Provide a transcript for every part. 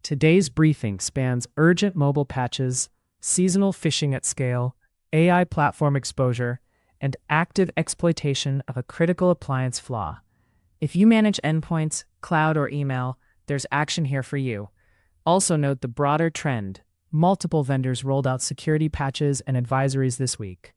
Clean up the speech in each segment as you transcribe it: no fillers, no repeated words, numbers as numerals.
Today's briefing spans urgent mobile patches, seasonal phishing at scale, AI platform exposure, and active exploitation of a critical appliance flaw. If you manage endpoints, cloud, or email, there's action here for you. Also note the broader trend. Multiple vendors rolled out security patches and advisories this week.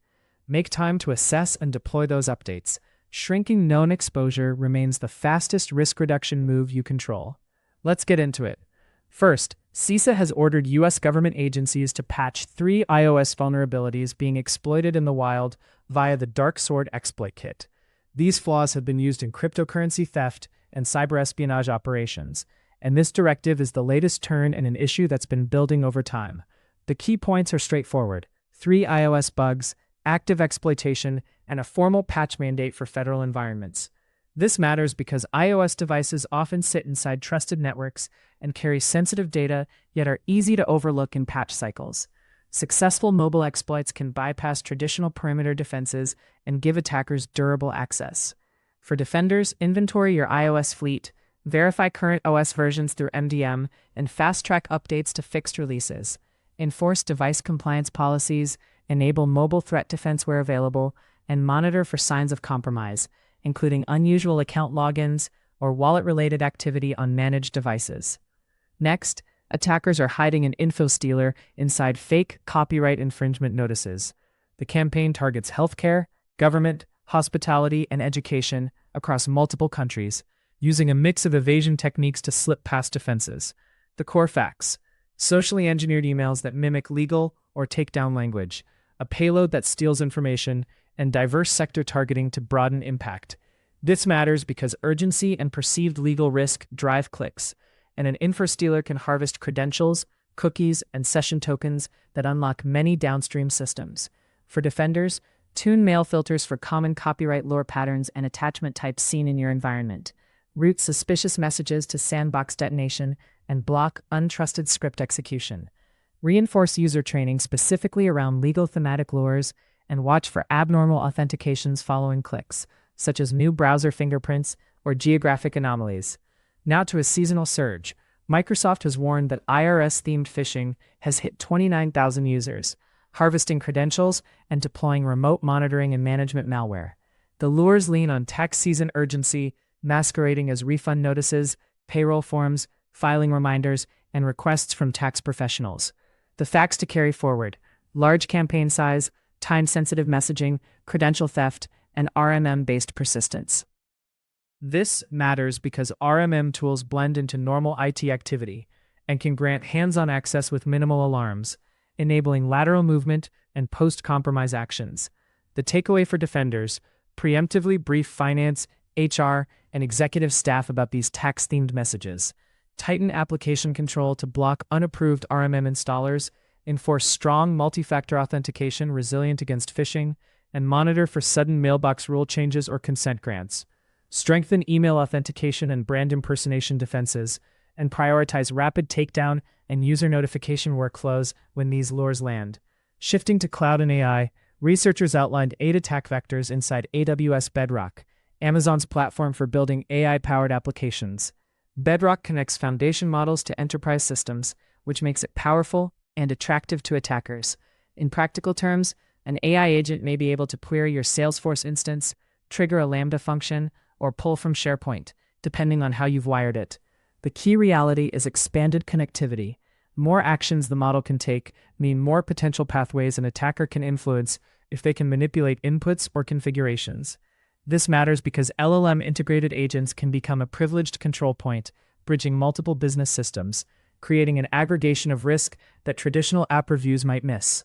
Make time to assess and deploy those updates. Shrinking known exposure remains the fastest risk reduction move you control. Let's get into it. First, CISA has ordered U.S. government agencies to patch 3 iOS vulnerabilities being exploited in the wild via the Dark Sword exploit kit. These flaws have been used in cryptocurrency theft and cyber espionage operations, and this directive is the latest turn in an issue that's been building over time. The key points are straightforward: 3 iOS bugs, active exploitation, and a formal patch mandate for federal environments. This matters because iOS devices often sit inside trusted networks and carry sensitive data, yet are easy to overlook in patch cycles. Successful mobile exploits can bypass traditional perimeter defenses and give attackers durable access. For defenders, inventory your iOS fleet, verify current OS versions through MDM, and fast-track updates to fixed releases. Enforce device compliance policies, enable mobile threat defense where available, and monitor for signs of compromise, including unusual account logins or wallet-related activity on managed devices. Next, attackers are hiding an info stealer inside fake copyright infringement notices. The campaign targets healthcare, government, hospitality, and education across multiple countries, using a mix of evasion techniques to slip past defenses. The core facts: socially engineered emails that mimic legal or takedown language, a payload that steals information, and diverse sector targeting to broaden impact. This matters because urgency and perceived legal risk drive clicks, and an info stealer can harvest credentials, cookies, and session tokens that unlock many downstream systems. For defenders, tune mail filters for common copyright lore patterns and attachment types seen in your environment. Route suspicious messages to sandbox detonation and block untrusted script execution. Reinforce user training specifically around legal thematic lures and watch for abnormal authentications following clicks, such as new browser fingerprints or geographic anomalies. Now to a seasonal surge. Microsoft has warned that IRS-themed phishing has hit 29,000 users, harvesting credentials and deploying remote monitoring and management malware. The lures lean on tax season urgency, masquerading as refund notices, payroll forms, filing reminders, and requests from tax professionals. The facts to carry forward: large campaign size, time-sensitive messaging, credential theft, and RMM-based persistence. This matters because RMM tools blend into normal IT activity and can grant hands-on access with minimal alarms, enabling lateral movement and post-compromise actions. The takeaway for defenders: preemptively brief finance, HR, and executive staff about these tax-themed messages. Tighten application control to block unapproved RMM installers, enforce strong multi-factor authentication resilient against phishing, and monitor for sudden mailbox rule changes or consent grants. Strengthen email authentication and brand impersonation defenses, and prioritize rapid takedown and user notification workflows when these lures land. Shifting to cloud and AI, researchers outlined 8 attack vectors inside AWS Bedrock, Amazon's platform for building AI-powered applications. Bedrock connects foundation models to enterprise systems, which makes it powerful and attractive to attackers. In practical terms, an AI agent may be able to query your Salesforce instance, trigger a Lambda function, or pull from SharePoint, depending on how you've wired it. The key reality is expanded connectivity. More actions the model can take mean more potential pathways an attacker can influence if they can manipulate inputs or configurations. This matters because LLM-integrated agents can become a privileged control point, bridging multiple business systems, creating an aggregation of risk that traditional app reviews might miss.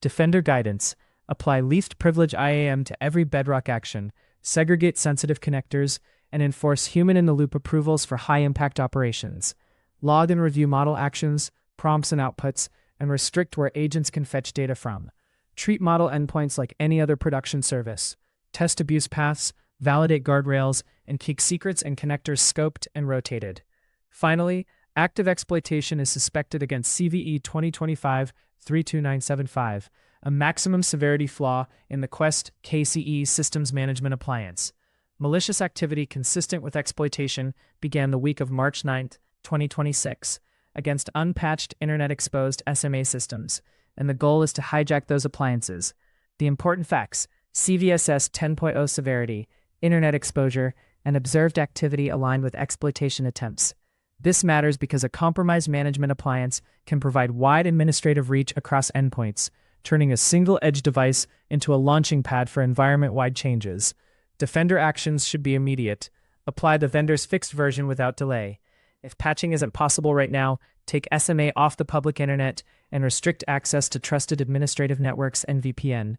Defender guidance: apply least privilege IAM to every Bedrock action, segregate sensitive connectors, and enforce human-in-the-loop approvals for high-impact operations. Log and review model actions, prompts and outputs, and restrict where agents can fetch data from. Treat model endpoints like any other production service. Test abuse paths, validate guardrails, and keep secrets and connectors scoped and rotated. Finally, active exploitation is suspected against CVE-2025-32975, a maximum severity flaw in the Quest KCE systems management appliance. Malicious activity consistent with exploitation began the week of March 9, 2026. against unpatched internet-exposed SMA systems, and the goal is to hijack those appliances. The important facts: CVSS 10.0 severity, internet exposure, and observed activity aligned with exploitation attempts. This matters because a compromised management appliance can provide wide administrative reach across endpoints, turning a single-edge device into a launching pad for environment-wide changes. Defender actions should be immediate. Apply the vendor's fixed version without delay. If patching isn't possible right now, take SMA off the public internet and restrict access to trusted administrative networks and VPN.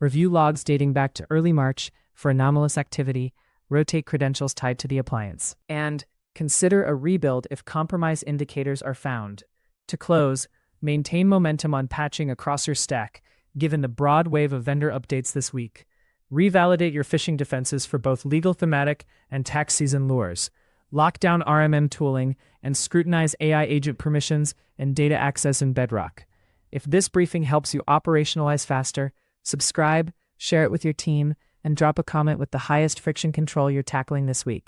Review logs dating back to early March for anomalous activity. Rotate credentials tied to the appliance. And consider a rebuild if compromise indicators are found. To close, maintain momentum on patching across your stack, given the broad wave of vendor updates this week. Revalidate your phishing defenses for both legal thematic and tax season lures. Lock down RMM tooling and scrutinize AI agent permissions and data access in Bedrock. If this briefing helps you operationalize faster, subscribe, share it with your team, and drop a comment with the highest friction control you're tackling this week.